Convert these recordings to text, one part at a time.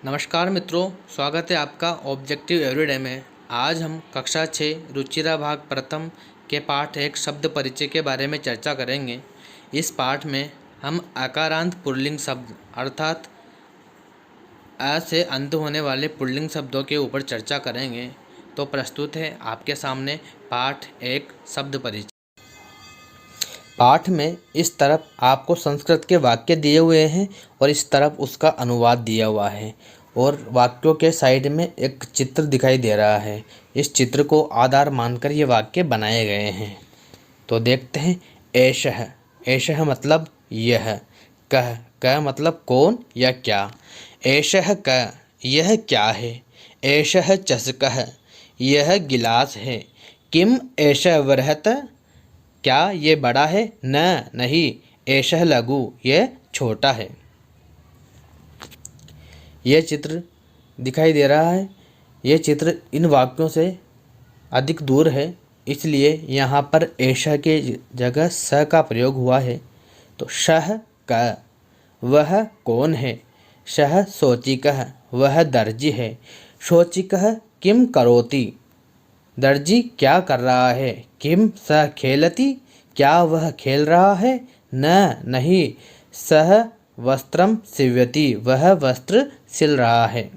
नमस्कार मित्रों, स्वागत है आपका ऑब्जेक्टिव एवरीडे में। आज हम कक्षा 6 रुचिरा भाग प्रथम के पाठ 1 शब्द परिचय के बारे में चर्चा करेंगे। इस पाठ में हम अकारांत पुल्लिंग शब्द अर्थात अ से अंत होने वाले पुल्लिंग शब्दों के ऊपर चर्चा करेंगे। तो प्रस्तुत है आपके सामने पाठ 1 शब्द परिचय। पाठ में इस तरफ आपको संस्कृत के वाक्य दिए हुए हैं और इस तरफ उसका अनुवाद दिया हुआ है और वाक्यों के साइड में एक चित्र दिखाई दे रहा है। इस चित्र को आधार मानकर ये वाक्य बनाए गए हैं। तो देखते हैं। एषः, एषः मतलब यह। कः, कः मतलब कौन या क्या। एषः कः, यह क्या है। एषः चषकः, यह गिलास है। किम एषः वरहत्, क्या ये बड़ा है। न, नहीं। एषः लघु, यह छोटा है। यह चित्र दिखाई दे रहा है। यह चित्र इन वाक्यों से अधिक दूर है, इसलिए यहाँ पर एषः के जगह स का प्रयोग हुआ है। तो शः क, वह कौन है। शः शोचिकः, वह दर्जी है। शोचिकः किम करोति, दर्जी क्या कर रहा है। किम सः खेलति, क्या वह खेल रहा है। न, नहीं। सः वस्त्रम सीव्यति, वह वस्त्र सिल रहा है।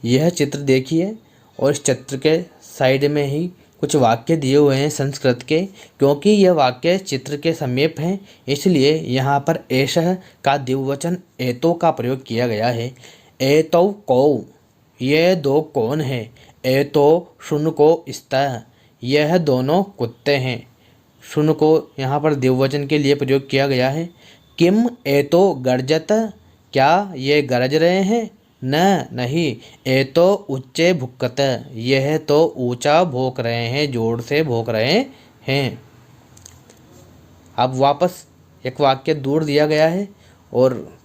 यह चित्र देखिए और इस चित्र के साइड में ही कुछ वाक्य दिए हुए हैं संस्कृत के। क्योंकि यह वाक्य चित्र के समीप हैं, इसलिए यहाँ पर एषः का द्विवचन एतो का प्रयोग किया गया है। एतौ कौ, ये दो कौन है। एतो शुनको स्तः, यह दोनों कुत्ते हैं। शुन को यहाँ पर द्विवचन के लिए प्रयोग किया गया है। किम एतो गर्जत, क्या ये गरज रहे हैं। न, नहीं। एतो उच्चे भुक्कत, यह तो ऊंचा भौंक रहे हैं, जोर से भौंक रहे हैं। अब वापस एक वाक्य दूर दिया गया है और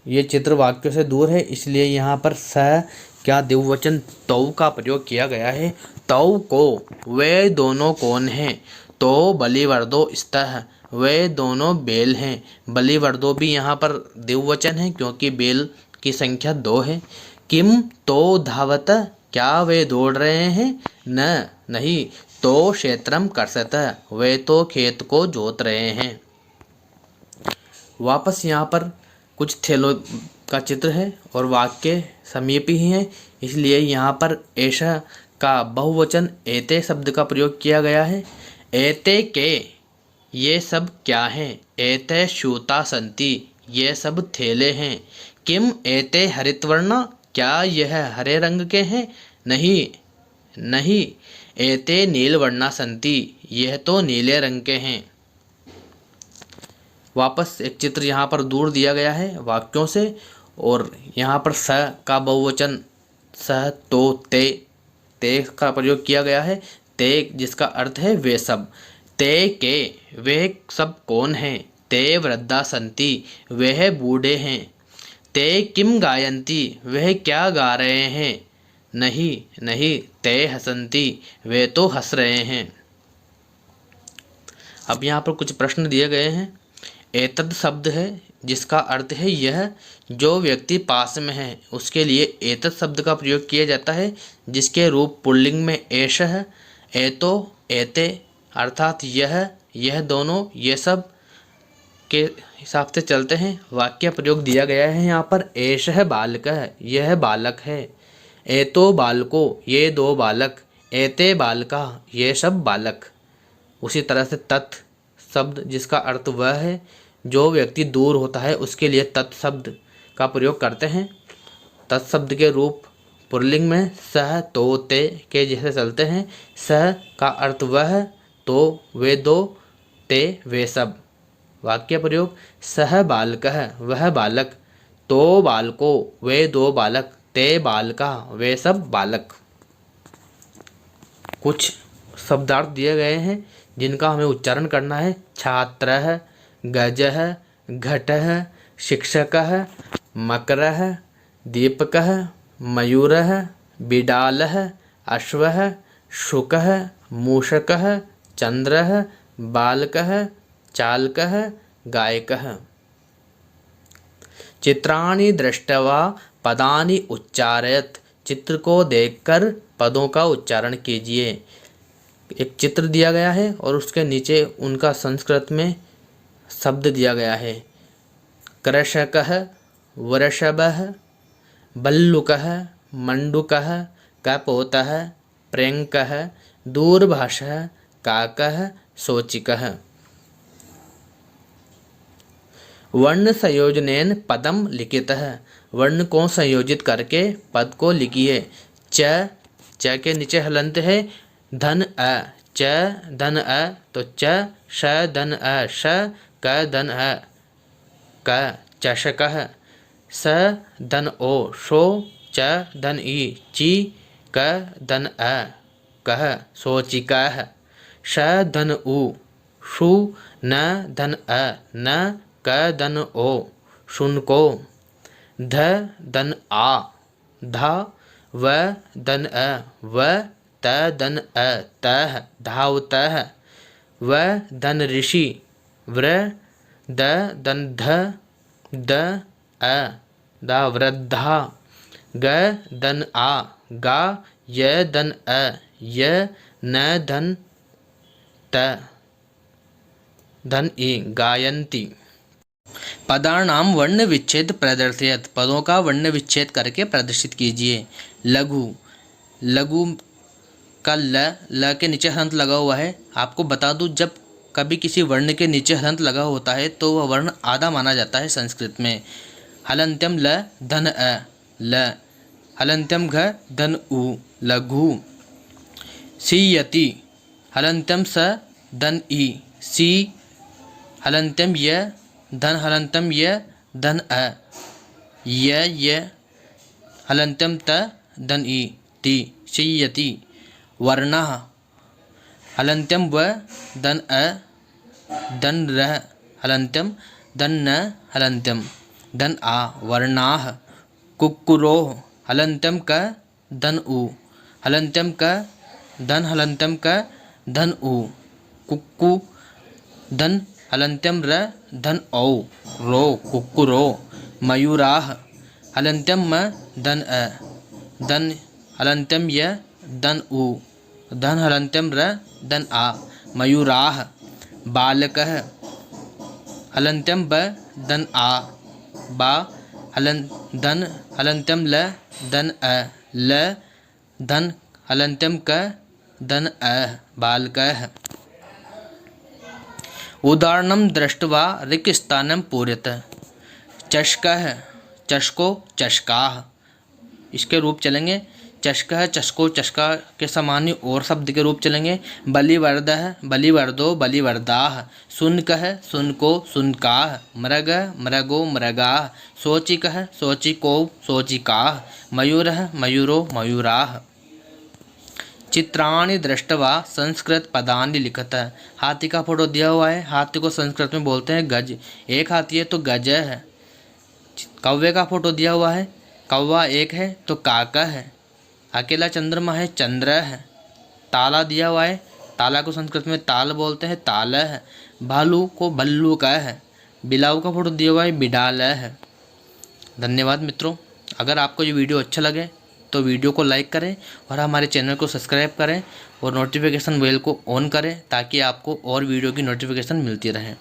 ये चित्र वाक्य से दूर है, इसलिए यहाँ पर स क्या द्विवचन तौ का प्रयोग किया गया है। तौ को, वे दोनों कौन हैं। तो बलिवर्दो स्तः, वे दोनों बैल हैं। बलिवर्दो भी यहाँ पर द्विवचन है क्योंकि बैल की संख्या 2 है। किम तो धावत, क्या वे दौड़ रहे हैं। न, नहीं। तो क्षेत्रम कर्षत, वे तो खेत को जोत रहे हैं। वापस यहाँ पर कुछ थैलों का चित्र है और वाक्य समीपी ही है, इसलिए यहाँ पर एषः का बहुवचन एते शब्द का प्रयोग किया गया है। एते के, ये सब क्या हैं। एते स्यूता सन्ति, ये सब थैले हैं। किम एते हरितवर्णा, क्या यह हरे रंग के हैं। नहीं, नहीं। एते नीलवर्णा सन्ति, यह तो नीले रंग के हैं। वापस एक चित्र यहाँ पर दूर दिया गया है वाक्यों से और यहाँ पर स का बहुवचन सह, तो, ते का प्रयोग किया गया है। ते जिसका अर्थ है वे सब। ते के, वे सब कौन हैं। ते वृद्धा सन्ति, वह बूढ़े हैं। ते किम गायन्ति, वह क्या गा रहे हैं। नहीं, नहीं। ते हसन्ति, वे तो हंस रहे हैं। अब यहाँ पर कुछ प्रश्न दिए गए हैं। एतद शब्द है जिसका अर्थ है यह, जो व्यक्ति पास में है उसके लिए एतद शब्द का प्रयोग किया जाता है, जिसके रूप पुल्लिंग में एषः, एतो, एते अर्थात यह दोनों, ये सब के हिसाब से चलते हैं। वाक्य प्रयोग दिया गया है यहाँ पर। एषः बालकः, यह बालक है। एतो बालको, ये दो बालक। एते बालकाः, ये सब बालक। उसी तरह से तत् शब्द जिसका अर्थ वह है, जो व्यक्ति दूर होता है उसके लिए तत् शब्द का प्रयोग करते हैं। तत् शब्द के रूप पुल्लिंग में सह, तो, ते के जैसे चलते हैं। सह का अर्थ वह, तो वे दो, ते वे सब। वाक्य प्रयोग सह बालकः, वह बालक। तो बालको, वे दो बालक। ते बालका, वे सब बालक। कुछ शब्दार्थ दिए गए हैं जिनका हमें उच्चारण करना है। छात्रः, गजः, घटः, शिक्षकः, मकरः, दीपकः, मयूरः, बिडालः, अश्वः, शुकः, मूषकः, चंद्रः, बालकः, चालकः, गायकः। चित्राणि दृष्ट्वा पदानि उच्चारयत, चित्र को देखकर पदों का उच्चारण कीजिए। एक चित्र दिया गया है और उसके नीचे उनका संस्कृत में शब्द दिया गया है। कृषकः, वृषभः, भल्लुकः, मंडूकः, कपोतः, प्रेङ्कः, दूरभाषः, काकः, सोचिकः। वर्ण संयोजनेन पदम लिखितः, वर्ण को संयोजित करके पद को लिखिए। च, च के नीचे हलंत है धन अ, च धन अ, तो च श धन अ, श क धन अ, क चषकः। स धन ओ, शो च धन ई, ची क धन अ, कह सोचिकः। श धन उ, शु न धन अ, न क धन ओ, शुनको। ध धन आ, धा व धन अ, व त धन अ, तः धावतः। व धन ऋषि, व्र द धन ध, द अ, दा वृद्धा। ग धन आ, गा य धन अ, य न धन त, धन ई, गायन्ति। पदानाम वर्ण विच्छेद प्रदर्शयत, पदों का वर्ण विच्छेद करके प्रदर्शित कीजिए। लघु, लघु का ल के नीचे हलंत लगा हुआ है। आपको बता दूं, जब कभी किसी वर्ण के नीचे हलंत लगा होता है तो वह वर्ण आधा माना जाता है संस्कृत में। हलंत्यम ल धन अ, ल। हलंत्यम घ धन उ, लघु। सीयति, हलंत्यम स धन ई, सी। हलंत्यम य धन हलंत्यम य धन अ, य हलंत्यम त धन ई, ति, सीयति। वर्णः, हलंत्यम व धन अ, धन रह, हलंत्यम धन न, हलंत्यम धन आ, वर्णाः। कुक्कुरोः, हलंत्यम क धन उ, हलंत्यम क धन हलंत्यम क धन उ, कुक्कु। धन हलंत्यम र धन औ, रो, कुक्कुरो। मयूराः, हलंत्यम म धन अ, धन हलंत्यम य धन उ, धन हलंत्यम र धन आ, मयूराः। बालकः, हलंत्यम ब धन आ, बा। धन हलंत्यम ल धन अ, ल। धन हलंत्यम क धन अ, बालकः। उदाहरणं दृष्ट्वा रिक्तस्थानं पूरयत। चषकः, चषको, चषकाः। इसके रूप चलेंगे। चषकः, चषको, चषका के सामान्य और शब्द के रूप चलेंगे। बलिवर्दः, बलिवर्दो, बलिवर्दाः। शुनकः, शुनको, शुनकाः। मृग, मृगो, मृगाः। शोचिकः, शोचिको, शोचिकाः। मयूरः, मयूरो, मयूराः। चित्राणि दृष्ट्वा संस्कृत पदानि लिखत। हाथी का फोटो दिया हुआ है। हाथी को संस्कृत में बोलते हैं गज। एक हाथी है तो गज है। कौवे का फोटो दिया हुआ है। कौवा एक है तो काका है। अकेला चंद्रमा है, चंद्र है। ताला दिया हुआ है। ताला को संस्कृत में ताल बोलते हैं, ताल है। भालू को भल्लू का है। बिलाव का फोटो दिया हुआ है, बिडाल है। धन्यवाद मित्रों। अगर आपको ये वीडियो अच्छा लगे तो वीडियो को लाइक करें और हमारे चैनल को सब्सक्राइब करें और नोटिफिकेशन बेल को ऑन करें ताकि आपको और वीडियो की नोटिफिकेशन मिलती रहे।